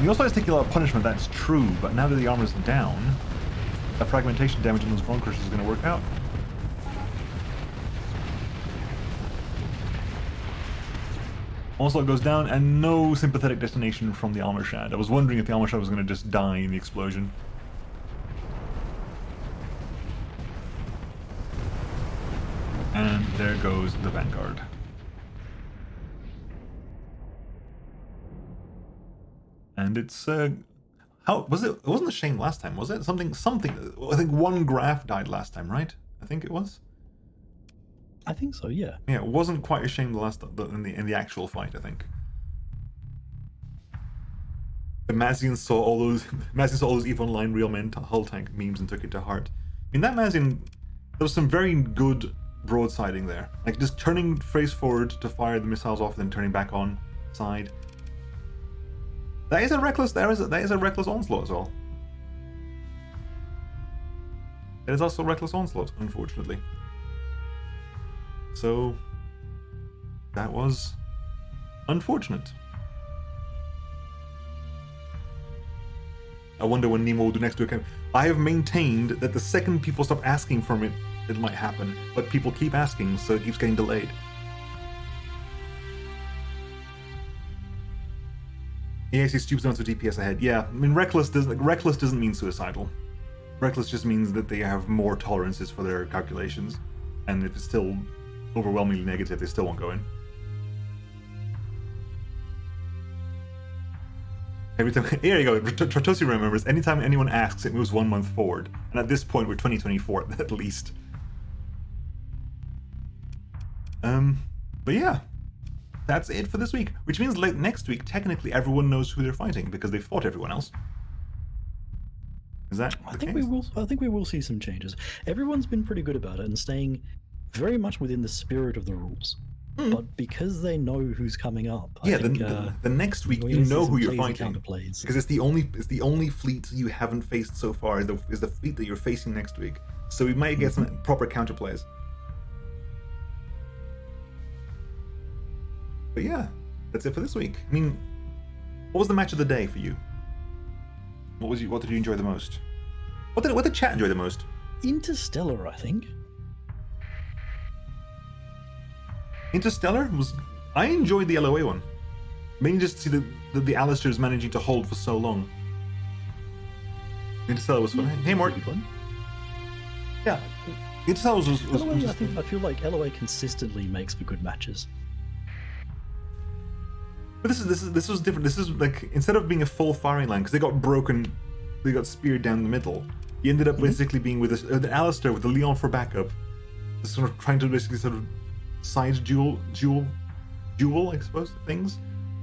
He also has taken a lot of punishment, that's true, but now that the armor's down, that fragmentation damage on those Bone Crushers is going to work out. Onslaught goes down, and no sympathetic detonation from the Almershad. I was wondering if the Almershad was going to just die in the explosion. And there goes the Vanguard. And it's how was it? It wasn't a shame last time, was it? Something. I think one graph died last time, right? I think it was. I think so. Yeah. Yeah, it wasn't quite a shame the last in the actual fight. I think. The Mazian saw all those EVE Online real men hull tank memes and took it to heart. I mean, that Mazian, there was some very good broadsiding there, like just turning face forward to fire the missiles off, then turning back on side. That is a reckless. That is a reckless onslaught as well. It is also a reckless onslaught, unfortunately. So that was unfortunate. I wonder when Nemo will do next to it. I have maintained that the second people stop asking for it, it might happen, but people keep asking, so it keeps getting delayed. EAC stupid amounts of DPS ahead. Yeah, I mean reckless doesn't mean suicidal. Reckless just means that they have more tolerances for their calculations, and if it's still overwhelmingly negative, they still won't go in. Every time, here you go. Trotosi remembers. Anytime anyone asks, it moves 1 month forward, and at this point, we're 2024 at least. But yeah. That's it for this week, which means like next week, technically everyone knows who they're fighting because they've fought everyone else. Is that the case? I think we will see some changes. Everyone's been pretty good about it and staying very much within the spirit of the rules. But because they know who's coming up, yeah, I think, the next week you know who you're fighting because it's the only fleet you haven't faced so far is the fleet that you're facing next week. So we might get some proper counterplays. But yeah, that's it for this week. I mean, what was the match of the day for you? What did you enjoy the most? What did chat enjoy the most? Interstellar, I think. Interstellar was. I enjoyed the LOA one. Mainly just to see the Alistairs managing to hold for so long. Interstellar was fun. Hey, Mort. Yeah, Interstellar was LOA, I feel like LOA consistently makes for good matches. But this was different. This is like, instead of being a full firing line, because they got speared down the middle. You ended up basically being with the Alistair with the Leon for backup, sort of trying to basically sort of side duel, I suppose, things,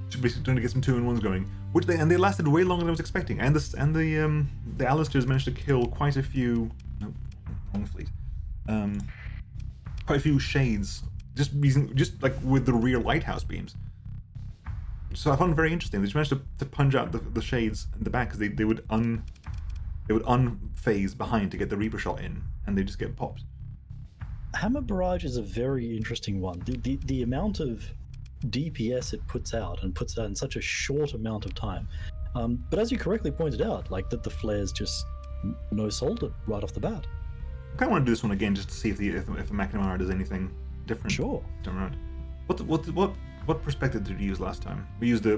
to basically trying to get some 2-in-1s going. They lasted way longer than I was expecting. And the Alistairs managed to kill quite a few. No, wrong fleet. Quite a few shades, just like with the rear lighthouse beams. So I found it very interesting. They just managed to punch out the shades in the back because they would unphase behind to get the Reaper shot in, and they just get popped. Hammer Barrage is a very interesting one. The amount of DPS it puts out in such a short amount of time. But as you correctly pointed out, like that the flares just no-sold it right off the bat. I kind of want to do this one again just to see if the McNamara does anything different. Sure. Turn around. What perspective did you use last time? We used the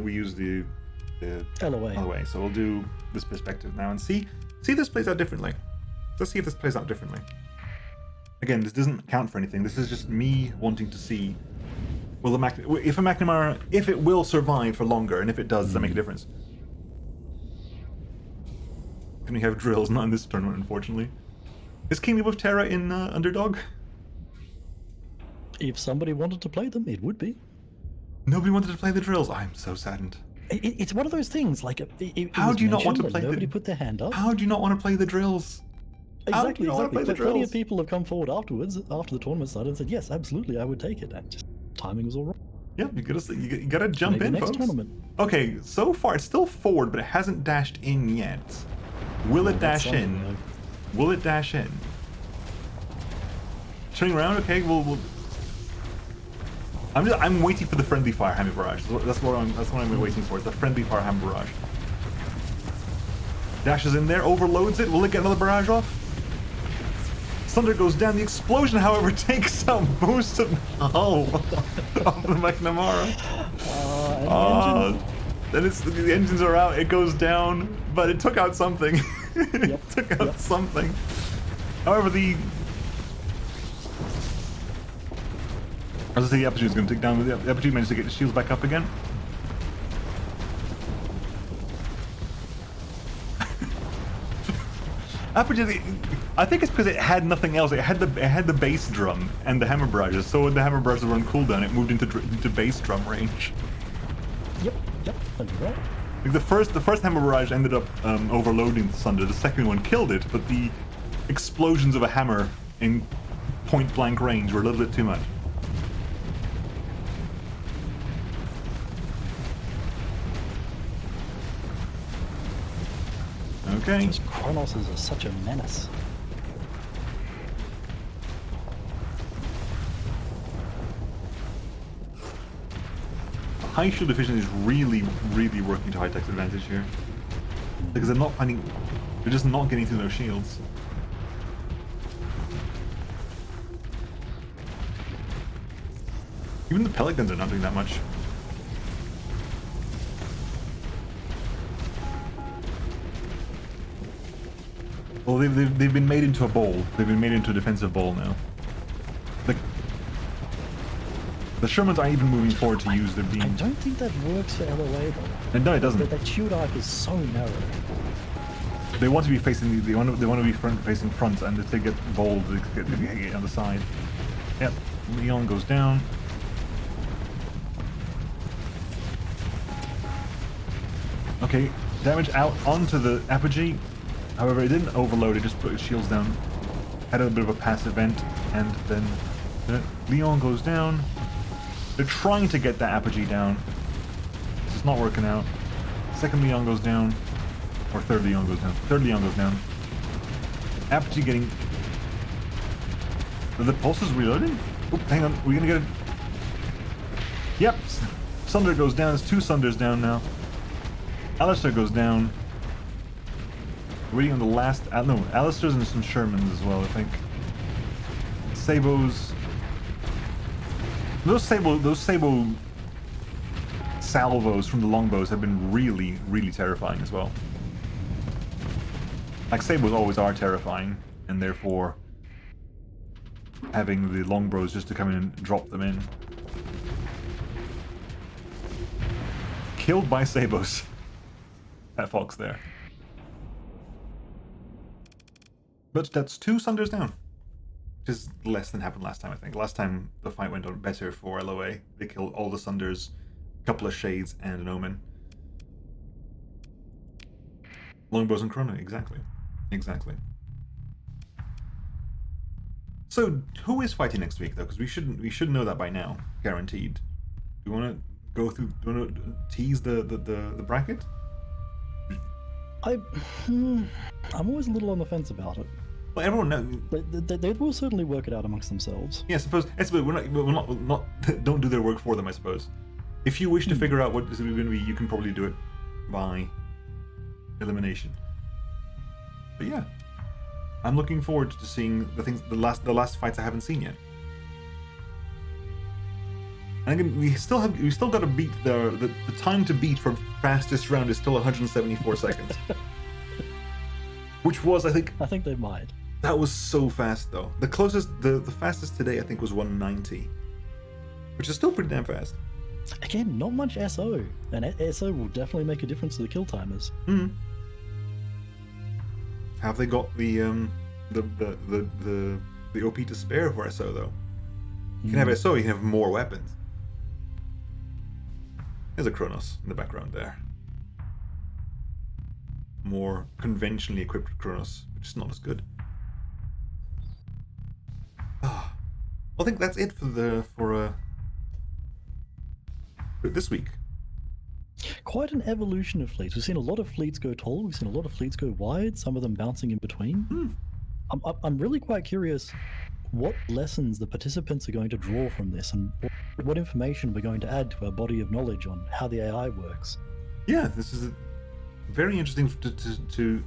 LOA. So we'll do this perspective now and see if this plays out differently. Let's see if this plays out differently. Again, this doesn't count for anything. This is just me wanting to see if a McNamara, if it will survive for longer, and if it does that make a difference? Can we have drills? Not in this tournament, unfortunately. Is Kingdom of Terra in Underdog? If somebody wanted to play them, it would be. Nobody wanted to play the drills. I'm so saddened. It's one of those things. Like, how do you not want to play? Nobody put their hand up. How do you not want to play the drills? Exactly. Plenty of people have come forward afterwards, after the tournament started, and said, "Yes, absolutely, I would take it." And just timing was all wrong. Yeah, you gotta jump in, next folks. Tournament. Okay, so far it's still forward, but it hasn't dashed in yet. Will it dash in? Will it dash in? Turning around. Okay, we'll. I'm waiting for the friendly fire hammer barrage. That's what I'm waiting for. It's the friendly fire hammer barrage. Dashes in there, overloads it. Will it get another barrage off? Sunder goes down. The explosion, however, takes out most of the hull of the McNamara. Then the engines are out. It goes down, but it took out something. It took out something. However, the Apogee is going to take down. The Apogee managed to get the shields back up again. Apogee, I think it's because it had nothing else. It had the bass drum and the hammer barrages. So when the hammer barrages were on cooldown, it moved into bass drum range. Yep, that'd be right. Like the first hammer barrage ended up overloading the Sunder. The second one killed it, but the explosions of a hammer in point blank range were a little bit too much. Okay. Those Chronoses are such a menace. High shield efficiency is really working to high-tech's advantage here. Because they're just not getting through those shields. Even the pellet guns are not doing that much. Well, they've been made into a bowl. They've been made into a defensive bowl now. The Shermans aren't even moving forward to use their beams. I don't think that works for LOA though. And no, it doesn't. That shield arc is so narrow. They want to be facing. They want to be facing front, and if they get bold, they get on the side. Yep. Leon goes down. Okay, damage out onto the Apogee. However, it didn't overload, it just put its shields down. Had a bit of a passive vent, and then Leon goes down. They're trying to get that Apogee down. This is not working out. Second Leon goes down. Or third Leon goes down. Third Leon goes down. Apogee getting... Are the pulses reloading? Oop, hang on, we're gonna get it. Yep! Sunder goes down, there's 2 Sunders down now. Alistair goes down. Waiting on the last... no, Alistair's and some Shermans as well, I think. Sabos... Those Sabo salvos from the longbows have been really terrifying as well. Like, Sabos always are terrifying, and therefore having the longbows just to come in and drop them in. Killed by Sabos. That Fox there. But that's 2 Sunders down. Which is less than happened last time, I think. Last time the fight went on better for LOA. They killed all the Sunders, a couple of Shades, and an Omen. Longbows and Chrono, exactly. Exactly. So, who is fighting next week, though? Because we should know that by now, guaranteed. Do you want to go through? Do you want to tease the bracket? I'm always a little on the fence about it. Well, everyone knows. They will certainly work it out amongst themselves. Yeah, I suppose we're not don't do their work for them, I suppose. If you wish to figure out what is going to be, you can probably do it by elimination. But yeah, I'm looking forward to seeing the last fights I haven't seen yet. And again, we still got to beat the time to beat for fastest round is still 174 seconds. Which was, I think they might. That was so fast though. The closest, the fastest today I think was 190, which is still pretty damn fast. Again, not much SO, and SO will definitely make a difference to the kill timers. Have they got the OP to spare for SO though? You can have SO, you can have more weapons. There's a Kronos in the background there. More conventionally equipped Kronos, which is not as good. I think that's it for this week. Quite an evolution of fleets. We've seen a lot of fleets go tall. We've seen a lot of fleets go wide. Some of them bouncing in between. I'm really quite curious what lessons the participants are going to draw from this, and what information we're going to add to our body of knowledge on how the AI works. Yeah, this is very interesting to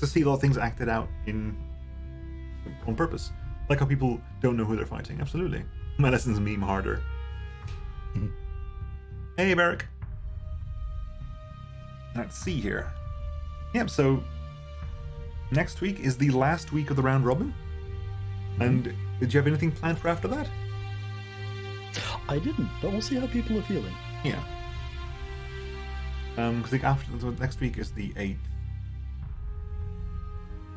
see a lot of things acted out on purpose. Like how people don't know who they're fighting. Absolutely. My lessons meme harder. Hey, Barrick. Let's see here. Yep, so next week is the last week of the round robin. And did you have anything planned for after that? I didn't, but we'll see how people are feeling. Yeah. Because I think after next week is the 8th.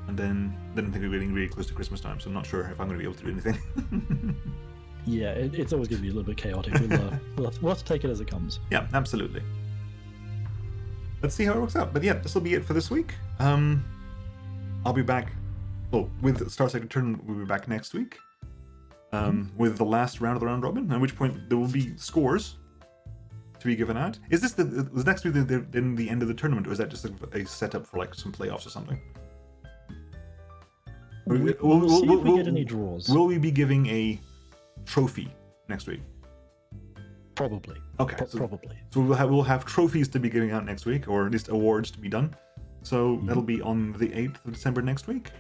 And then I think we're getting really close to Christmas time, so I'm not sure if I'm going to be able to do anything. Yeah, it's always going to be a little bit chaotic. We'll have to take it as it comes. Yeah, absolutely. Let's see how it works out. But yeah, this will be it for this week. I'll be back. Well, with Starsector Tournament, we'll be back next week. With the last round of the round robin, at which point there will be scores to be given out. Is this was next week then the end of the tournament, or is that just a setup for like some playoffs or something? We'll see if we get any draws. Will we be giving a trophy next week? Probably. Okay. Probably. So we'll have trophies to be giving out next week, or at least awards to be done. So that'll be on the 8th of December next week.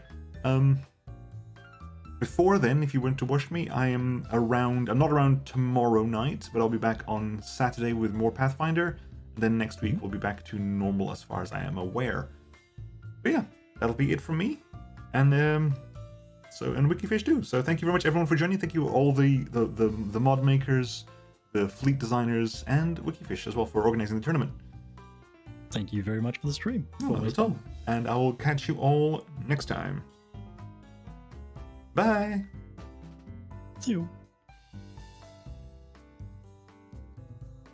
Before then, if you want to watch me, I am around. I'm not around tomorrow night, but I'll be back on Saturday with more Pathfinder. Then next week we'll be back to normal as far as I am aware. But yeah, that'll be it from me. And Wikifish too. So thank you very much everyone for joining. Thank you all the mod makers, the fleet designers, and Wikifish as well for organizing the tournament. Thank you very much for the stream. No, not at all. And I will catch you all next time. Bye. See you.